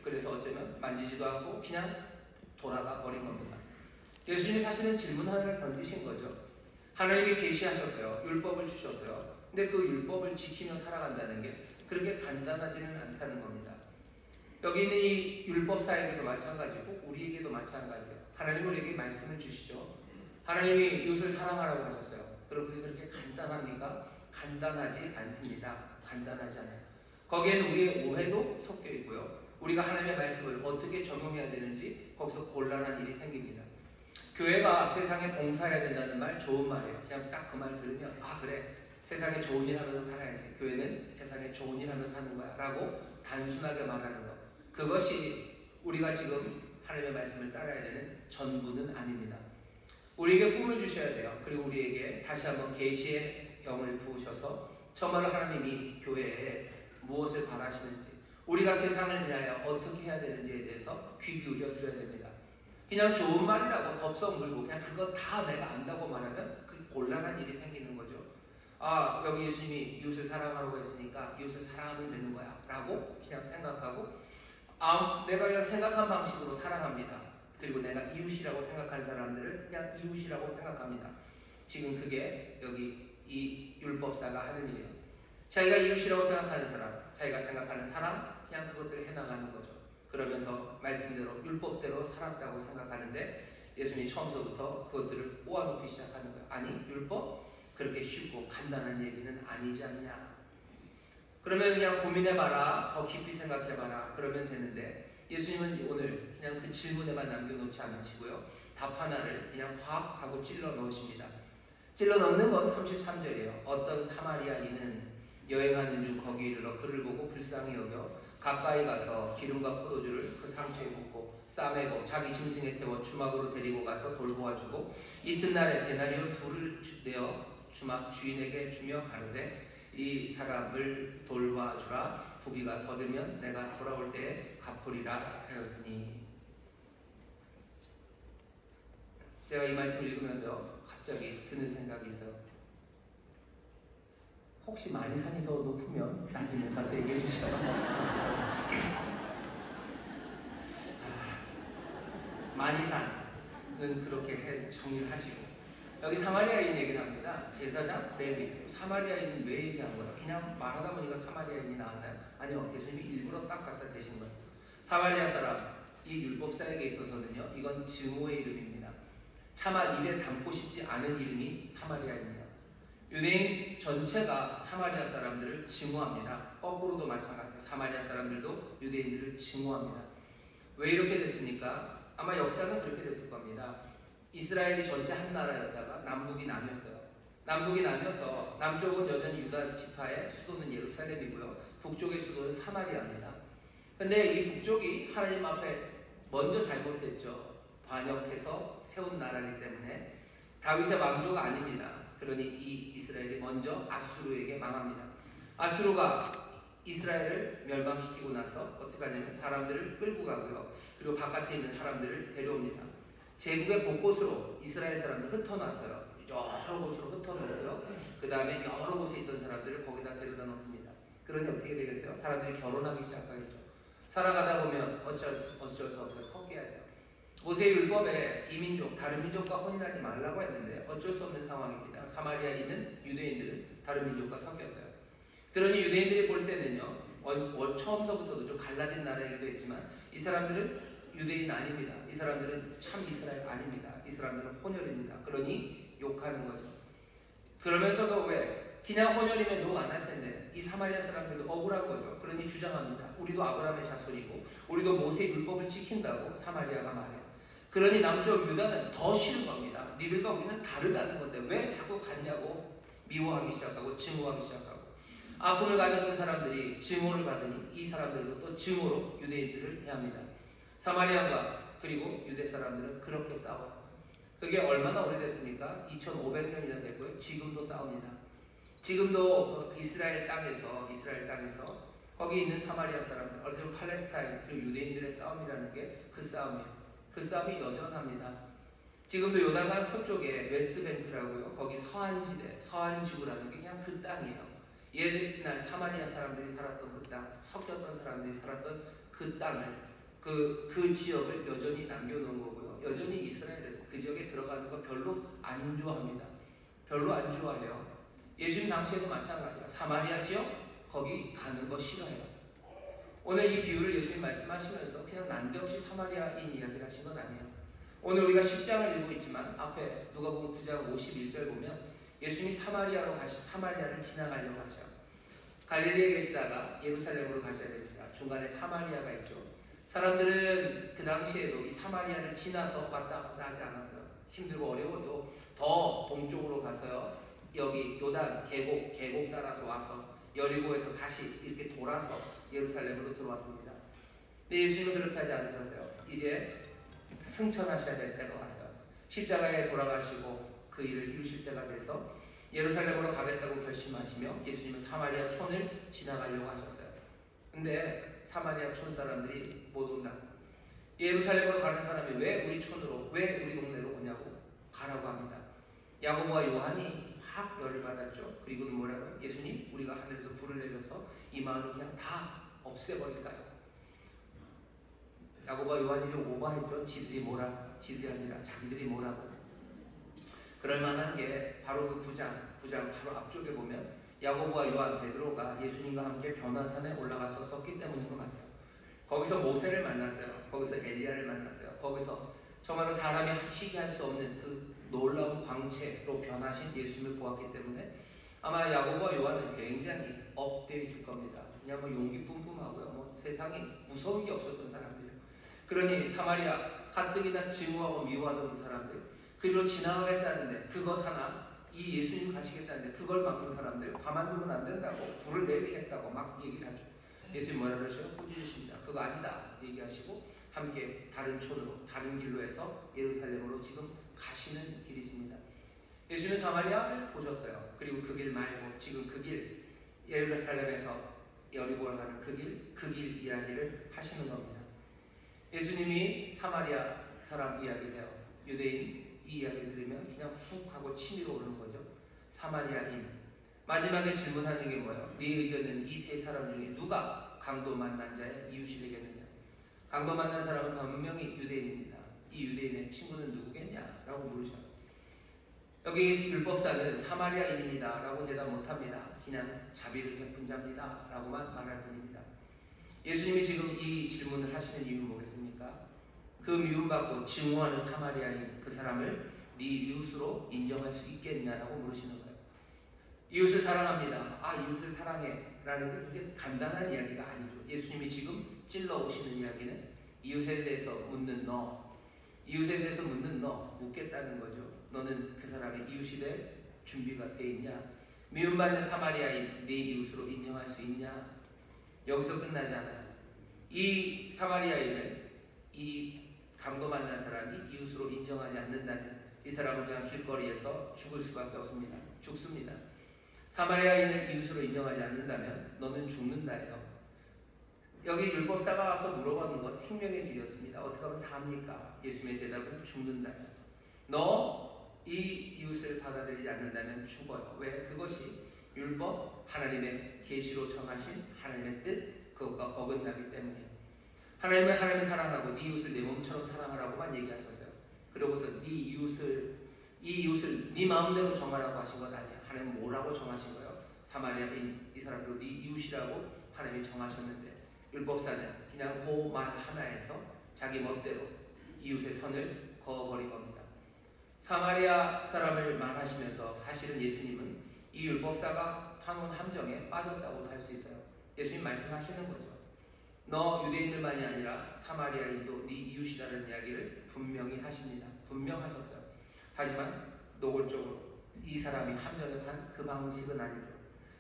그래서 어쩌면 만지지도 않고 그냥 돌아가 버린 겁니다. 예수님이 사실은 질문 하나를 던지신 거죠. 하나님이 계시하셨어요. 율법을 주셨어요. 근데 그 율법을 지키며 살아간다는 게 그렇게 간단하지는 않다는 겁니다. 여기 있는 이 율법사에게도 마찬가지고 우리에게도 마찬가지예요. 하나님 우리에게 말씀을 주시죠. 하나님이 이웃을 사랑하라고 하셨어요. 그럼 그게 그렇게 간단합니까? 간단하지 않습니다. 간단하지 않아요. 거기에는 우리의 오해도 섞여 있고요. 우리가 하나님의 말씀을 어떻게 적용해야 되는지 거기서 곤란한 일이 생깁니다. 교회가 세상에 봉사해야 된다는 말 좋은 말이에요. 그냥 딱 그 말 들으면 아 그래 세상에 좋은 일 하면서 살아야지. 교회는 세상에 좋은 일 하면서 사는 거야 라고 단순하게 말하는 것. 그것이 우리가 지금 하나님의 말씀을 따라야 되는 전부는 아닙니다. 우리에게 꿈을 주셔야 돼요. 그리고 우리에게 다시 한번 계시의 영을 부으셔서 정말로 하나님이 교회에 무엇을 바라시는지 우리가 세상을 위하여 어떻게 해야 되는지에 대해서 귀 기울여 드려야 됩니다. 그냥 좋은 말이라고 덥석 물고 그냥 그거 다 내가 안다고 말하면 그 곤란한 일이 생기는 거죠. 아 여기 예수님이 이웃을 사랑하라고 했으니까 이웃을 사랑하면 되는 거야 라고 그냥 생각하고 아 내가 그냥 생각한 방식으로 사랑합니다. 그리고 내가 이웃이라고 생각한 사람들을 그냥 이웃이라고 생각합니다. 지금 그게 여기 이 율법사가 하는 일이에요. 자기가 이웃이라고 생각하는 사람, 자기가 생각하는 사람 그냥 그것들을 해나가는 거죠. 그러면서 말씀대로 율법대로 살았다고 생각하는데 예수님이 처음서부터 그것들을 꼬아놓기 시작하는 거예요. 아니 율법? 그렇게 쉽고 간단한 얘기는 아니지 않냐. 그러면 그냥 고민해봐라, 더 깊이 생각해봐라 그러면 되는데 예수님은 오늘 그냥 그 질문에만 남겨놓지 않으시고요. 답 하나를 그냥 확 하고 찔러 넣으십니다. 찔러 넣는 건 33절이에요. 어떤 사마리아인은 여행하는 중 거기에 이르러 그를 보고 불쌍히 여겨 가까이 가서 기름과 포도주를 그 상처에 붓고 싸매고 자기 짐승에 태워 주막으로 데리고 가서 돌보아주고 이튿날에 데나리온 둘을 내어 주막 주인에게 주며 가르되 이 사람을 돌봐주라. 부비가 더 들면 내가 돌아올 때에 갚으리라 하였으니. 제가 이 말씀을 읽으면서 갑자기 드는 생각이 있어요. 혹시 마니산이 더 높으면 나중에 저한테 얘기해 주셔요. 마니산은 그렇게 정리를 하시고 여기 사마리아인 얘기를 합니다. 제사장 레위. 사마리아인은 왜 얘기한 거예요? 그냥 말하다 보니까 사마리아인이 나왔나요? 아니요. 예수님이 일부러 딱 갖다 대신 거예요. 사마리아 사람, 이 율법사에게 있어서는요. 이건 증오의 이름입니다. 차마 입에 담고 싶지 않은 이름이 사마리아입니다. 유대인 전체가 사마리아 사람들을 증오합니다. 거꾸로도 마찬가지예요. 사마리아 사람들도 유대인들을 증오합니다. 왜 이렇게 됐습니까? 아마 역사는 그렇게 됐을 겁니다. 이스라엘이 전체 한 나라였다가 남북이 나뉘었어요. 남북이 나뉘어서 남쪽은 여전히 유다 지파의 수도는 예루살렘이고요. 북쪽의 수도는 사마리아입니다. 근데 이 북쪽이 하나님 앞에 먼저 잘못했죠. 반역해서 세운 나라이기 때문에 다윗의 왕조가 아닙니다. 그러니 이 이스라엘이 먼저 아수르에게 망합니다. 아수르가 이스라엘을 멸망시키고 나서 어떻게 하냐면 사람들을 끌고 가고요. 그리고 바깥에 있는 사람들을 데려옵니다. 제국의 곳곳으로 이스라엘 사람들 흩어놨어요. 여러 곳으로 흩어놓고요. 그 다음에 여러 곳에 있던 사람들을 거기다 데려다 놓습니다. 그러니 어떻게 되겠어요? 사람들이 결혼하기 시작하겠죠. 살아가다 보면 어쩔 수 없이 섞여야 돼요. 모세의 율법에 이민족, 다른 민족과 혼인하지 말라고 했는데 어쩔 수 없는 상황입니다. 사마리아에 있는 유대인들은 다른 민족과 섞였어요. 그러니 유대인들이 볼 때는요, 처음서부터도 좀 갈라진 나라이기도 했지만 이 사람들은 유대인 아닙니다. 이 사람들은 참 이스라엘 아닙니다. 이 사람들은 혼혈입니다. 그러니 욕하는 거죠. 그러면서도 왜? 그냥 혼혈이면 욕 안 할 텐데 이 사마리아 사람들도 억울한 거죠. 그러니 주장합니다. 우리도 아브라함의 자손이고 우리도 모세의 율법을 지킨다고 사마리아가 말해요. 그러니 남쪽 유다는 더 싫은 겁니다. 니들과 우리는 다르다는 건데 왜 자꾸 갔냐고 미워하기 시작하고 증오하기 시작하고 아픔을 가졌던 사람들이 증오를 받으니 이 사람들도 또 증오로 유대인들을 대합니다. 사마리아과 그리고 유대 사람들은 그렇게 싸워요. 그게 얼마나 오래됐습니까? 2500년이나 됐고요. 지금도 싸웁니다. 지금도 이스라엘 땅에서 거기 있는 사마리아 사람들, 어쩌면 팔레스타인 그리고 유대인들의 싸움이라는 게 그 싸움이에요. 그 싸움이 여전합니다. 지금도 요단강 서쪽에 웨스트뱅크라고요. 거기 서안지대, 서안지구라는 게 그냥 그 땅이에요. 옛날 사마리아 사람들이 살았던 그 땅, 섞였던 사람들이 살았던 그 땅을 그 지역을 여전히 남겨놓은 거고요. 여전히 이스라엘은 그 지역에 들어가는 거 별로 안 좋아합니다. 별로 안 좋아해요. 예수님 당시에도 마찬가지야. 사마리아 지역 거기 가는 거 싫어해요. 오늘 이 비유를 예수님 말씀하시면서 그냥 난데없이 사마리아인 이야기를 하신 건 아니에요. 오늘 우리가 10장을 읽고 있지만 앞에 누가복음 9장 51절 보면 예수님이 사마리아를 지나가려고 하죠. 갈릴리에 계시다가 예루살렘으로 가셔야 됩니다. 중간에 사마리아가 있죠. 사람들은 그 당시에도 이 사마리아를 지나서 왔다 갔다 하지 않았어요. 힘들고 어려워도 더 동쪽으로 가서요. 여기 요단 계곡 따라서 와서 여리고에서 다시 이렇게 돌아서 예루살렘으로 들어왔습니다. 근데 예수님은 그렇게 하지 않으셨어요. 이제 승천하셔야 될 때가 왔어요. 십자가에 돌아가시고 그 일을 이루실 때가 돼서 예루살렘으로 가겠다고 결심하시며 예수님은 사마리아 촌을 지나가려고 하셨어요. 근데 사마리아 촌 사람들이 못 온다. 예루살렘으로 가는 사람이 왜 우리 촌으로, 왜 우리 동네로 오냐고 가라고 합니다. 야고보와 요한이 확 열을 받았죠. 그리고는 뭐라고요? 예수님, 우리가 하늘에서 불을 내려서 이 마을을 그냥 다 없애버릴까요? 야고보와 요한이 좀 오버했죠. 지들이 아니라 자기들이 뭐라고. 그럴만한 게 바로 그 9장 바로 앞쪽에 보면 야고보와 요한, 베드로가 예수님과 함께 변화산에 올라가서 썼기 때문인 것 같아요. 거기서 모세를 만났어요. 거기서 엘리야를 만났어요. 거기서 정말로 사람이 시기할 수 없는 그 놀라운 광채로 변하신 예수님을 보았기 때문에 아마 야고보와 요한은 굉장히 업되어 있을 겁니다. 그냥 용기 뿜뿜하고요. 세상에 무서운 게 없었던 사람들이에요. 그러니 사마리아 가뜩이나 증오하고 미워하던 사람들, 그리고 지나가겠다는데 그것 하나, 이 예수님 가시겠다는데 그걸 막는 사람들, 가만두면 안 된다고, 불을 내리겠다고 막 얘기를 하죠. 예수님 뭐라 그러셔요? 꾸짖으십니다. 그거 아니다 얘기하시고 함께 다른 촌으로, 다른 길로 해서 예루살렘으로 지금 가시는 길이십니다. 예수님은 사마리아를 보셨어요. 그리고 그 길 말고 지금 그 길, 예루살렘에서 여리고를 가는 그 길 이야기를 하시는 겁니다. 예수님이 사마리아 사람 이야기래요. 유대인 이 이야기를 들으면 그냥 훅 하고 치밀어 오르는 거죠. 사마리아인. 마지막에 질문하는 게 뭐예요? 네 의견은 이 세 사람 중에 누가 강도 만난 자의 이웃이 되겠느냐? 강도 만난 사람은 분명히 유대인입니다. 이 유대인의 친구는 누구겠냐? 라고 물으셔요. 여기 율법사는 사마리아인입니다 라고 대답 못합니다. 그냥 자비를 베푼 자입니다 라고만 말할 뿐입니다. 예수님이 지금 이 질문을 하시는 이유는 뭐겠습니까? 그 미움받고 증오하는 사마리아인 그 사람을 네 이웃으로 인정할 수 있겠냐라고 물으시는 거예요. 이웃을 사랑합니다. 이웃을 사랑해 라는 게 간단한 이야기가 아니죠. 예수님이 지금 찔러 오시는 이야기는 이웃에 대해서 묻는 너, 묻겠다는 거죠. 너는 그 사람의 이웃이 될 준비가 돼 있냐? 미움받는 사마리아인 네 이웃으로 인정할 수 있냐? 여기서 끝나지 않아요. 이 사마리아인을 이 강도 만난 사람이 이웃으로 인정하지 않는다면 이 사람은 그냥 길거리에서 죽을 수밖에 없습니다. 죽습니다. 사마리아인을 이웃으로 인정하지 않는다면 너는 죽는다예요. 여기 율법사가 와서 물어보는 건 생명의 길이었습니다. 어떻게 하면 삽니까? 예수님의 대답은 죽는다예요. 너 이 이웃을 받아들이지 않는다면 죽어요. 왜? 그것이 율법, 하나님의 계시로 정하신 하나님의 뜻, 그것과 어긋나기 때문에. 하나님은 하나님을 사랑하고 네 이웃을 내 몸처럼 사랑하라고만 얘기하셨어요. 그러고서 이 이웃을 네 마음대로 정하라고 하신 것 아니야. 하나님은 뭐라고 정하신 거예요? 사마리아인 이 사람도 네 이웃이라고 하나님이 정하셨는데 율법사는 그냥 그 말 하나에서 자기 멋대로 이웃의 선을 그어버린 겁니다. 사마리아 사람을 말하시면서 사실은 예수님은 이 율법사가 파놓은 함정에 빠졌다고도 할 수 있어요. 예수님 말씀하시는 거죠. 너 유대인들만이 아니라 사마리아인도 네 이웃이라는 이야기를 분명히 하십니다. 분명하셨어요. 하지만 노골적으로 이 사람이 함정에 판 그 방식은 아니죠.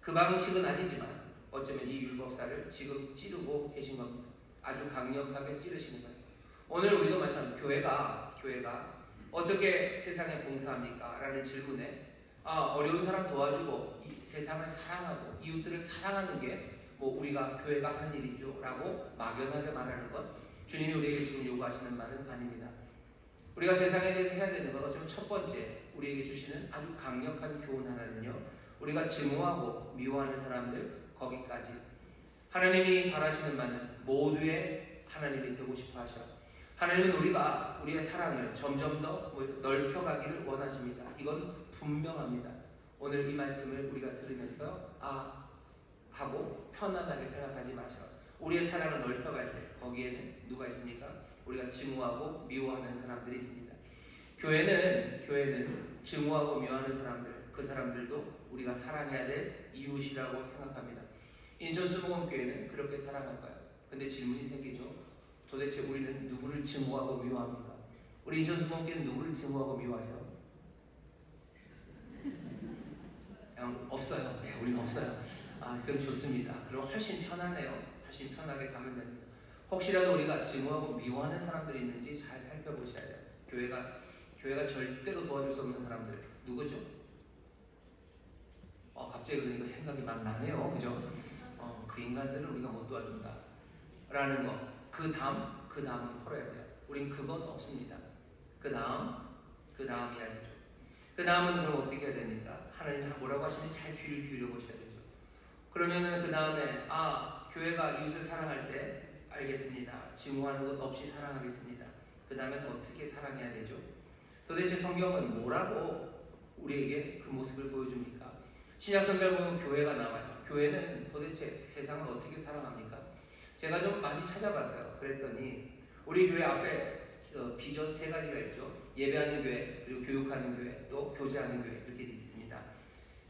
그 방식은 아니지만 어쩌면 이 율법사를 지금 찌르고 계신 겁니다. 아주 강력하게 찌르시는 거예요. 오늘 우리도 마찬가지로 교회가 어떻게 세상에 봉사합니까? 라는 질문에 어려운 사람 도와주고 이 세상을 사랑하고 이웃들을 사랑하는 게 우리가 교회가 하는 일이죠 라고 막연하게 말하는 것, 주님이 우리에게 지금 요구하시는 말은 아닙니다. 우리가 세상에 대해서 해야 되는 건 어쩌면 첫 번째 우리에게 주시는 아주 강력한 교훈 하나는요, 우리가 증오하고 미워하는 사람들 거기까지 하나님이 바라시는 바는 모두의 하나님이 되고 싶어 하셔. 하나님은 우리가 우리의 사랑을 점점 더 넓혀가기를 원하십니다. 이건 분명합니다. 오늘 이 말씀을 우리가 들으면서 하고 편안하게 생각하지 마셔. 우리의 사랑을 넓혀갈 때 거기에는 누가 있습니까? 우리가 증오하고 미워하는 사람들이 있습니다. 교회는 증오하고 미워하는 사람들, 그 사람들도 우리가 사랑해야 될 이웃이라고 생각합니다. 인천수목원교회는 그렇게 사랑할까요? 근데 질문이 생기죠. 도대체 우리는 누구를 증오하고 미워합니까? 우리 인천수목원교회는 누구를 증오하고 미워하죠? 없어요. 네, 우리는 없어요. 그럼 좋습니다. 그럼 훨씬 편하네요. 훨씬 편하게 가면 됩니다. 혹시라도 우리가 증오하고 미워하는 사람들이 있는지 잘 살펴보셔야 돼요. 교회가 절대로 도와줄 수 없는 사람들 누구죠? 갑자기 그러니까 생각이 막 나네요. 그죠? 그 인간들은 우리가 못 도와준다 라는 거. 그 다음은 풀어야 돼요. 우린 그건 없습니다. 그 다음 이야기죠. 그 다음은 그럼 어떻게 해야 됩니까? 하나님이 뭐라고 하시는지 잘 귀를 기울여 보셔야 되죠. 그러면은 그 다음에 교회가 이웃을 사랑할 때 알겠습니다. 증오하는 것 없이 사랑하겠습니다. 그 다음에 어떻게 사랑해야 되죠? 도대체 성경은 뭐라고 우리에게 그 모습을 보여줍니까? 신약성경을 보면 교회가 나와요. 교회는 도대체 세상을 어떻게 사랑합니까? 제가 좀 많이 찾아봤어요. 그랬더니 우리 교회 앞에 비전 3가지가 있죠. 예배하는 교회, 그리고 교육하는 교회, 또 교제하는 교회 이렇게 있습니다.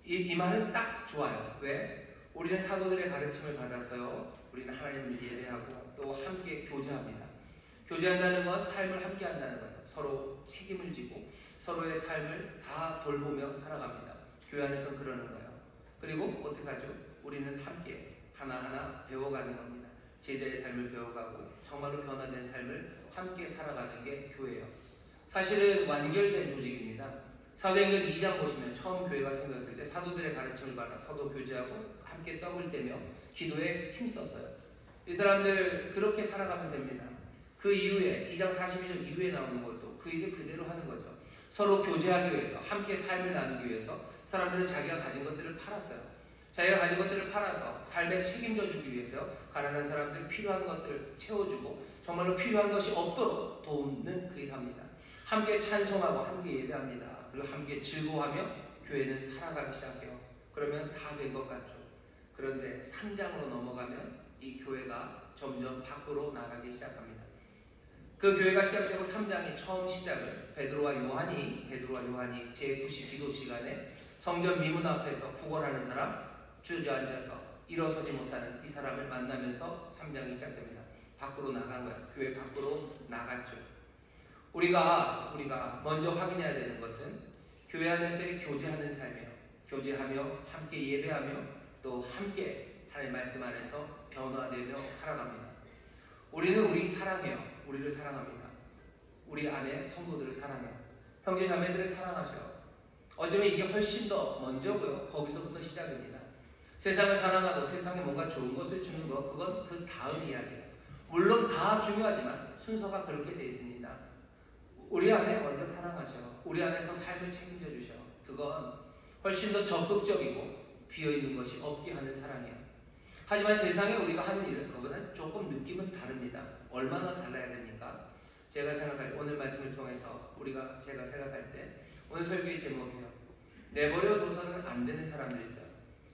이 말은 딱 좋아요. 왜? 우리는 사도들의 가르침을 받아서요. 우리는 하나님을 예배하고 또 함께 교제합니다. 교제한다는 건 삶을 함께 한다는 거예요. 서로 책임을 지고 서로의 삶을 다 돌보며 살아갑니다. 교회 안에서 그러는 거예요. 그리고 어떻게 하죠? 우리는 함께 하나하나 배워가는 겁니다. 제자의 삶을 배워가고 정말로 변화된 삶을 함께 살아가는 게 교회예요. 사실은 완결된 조직입니다. 사도행전 2장 보시면 처음 교회가 생겼을 때 사도들의 가르침을 받아 서로 교제하고 함께 떡을 떼며 기도에 힘썼어요. 이 사람들 그렇게 살아가면 됩니다. 그 이후에 2장 42절 이후에 나오는 것도 그 일을 그대로 하는 거죠. 서로 교제하기 위해서 함께 삶을 나누기 위해서 사람들은 자기가 가진 것들을 팔았어요. 자기가 가진 것들을 팔아서 삶에 책임져 주기 위해서 가난한 사람들 필요한 것들을 채워주고 정말로 필요한 것이 없도록 돕는 그 일합니다. 함께 찬송하고 함께 예배합니다. 그리고 함께 즐거워하며 교회는 살아가기 시작해요. 그러면 다 된 것 같죠. 그런데 3장으로 넘어가면 이 교회가 점점 밖으로 나가기 시작합니다. 그 교회가 시작되고 3장의 처음 시작은 베드로와 요한이 제9시 기도 시간에 성전 미문 앞에서 구걸하는 사람, 주저앉아서 일어서지 못하는 이 사람을 만나면서 3장이 시작됩니다. 밖으로 나간 거예요. 교회 밖으로 나갔죠. 우리가 먼저 확인해야 되는 것은 교회 안에서의 교제하는 삶이에요. 교제하며 함께 예배하며 또 함께 하나님의 말씀 안에서 변화되며 살아갑니다. 우리는 우리를 사랑합니다. 우리 안에 성도들을 사랑해요. 형제 자매들을 사랑하셔요. 어쩌면 이게 훨씬 더 먼저고요. 거기서부터 시작입니다. 세상을 사랑하고 세상에 뭔가 좋은 것을 주는 것, 그건 그 다음 이야기예요. 물론 다 중요하지만 순서가 그렇게 되어 있습니다. 우리 안에 먼저 사랑하셔. 우리 안에서 삶을 책임져 주셔. 그건 훨씬 더 적극적이고 비어있는 것이 없게 하는 사랑이에요. 하지만 세상에 우리가 하는 일은 그거는 조금 느낌은 다릅니다. 얼마나 달라야 됩니까? 제가 생각할 때 오늘 말씀을 통해서 제가 생각할 때 오늘 설교의 제목이에요. 내버려둬서는 안 되는 사람들이 있어요.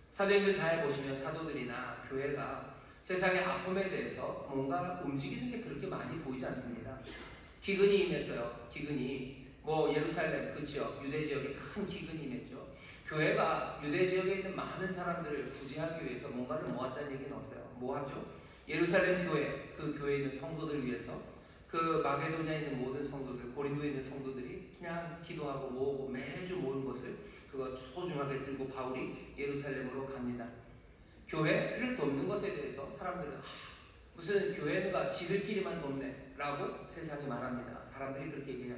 사도행전 잘 보시면 사도들이나 교회가 세상의 아픔에 대해서 뭔가 움직이는 게 그렇게 많이 보이지 않습니다. 기근이 임했어요. 기근이 예루살렘 그죠? 유대 지역에 큰 기근이 임했죠. 교회가 유대 지역에 있는 많은 사람들을 구제하기 위해서 뭔가를 모았다는 얘기는 없어요. 뭐 하죠? 예루살렘 교회, 그 교회에 있는 성도들 위해서 그 마게도냐에 있는 모든 성도들, 고린도에 있는 성도들이 그냥 기도하고 모으고 매주 모은 것을 그거 소중하게 들고 바울이 예루살렘으로 갑니다. 교회를 돕는 것에 대해서 사람들은 무슨 교회가 지들끼리만 돕네 라고 세상이 말합니다. 사람들이 그렇게 얘기해요.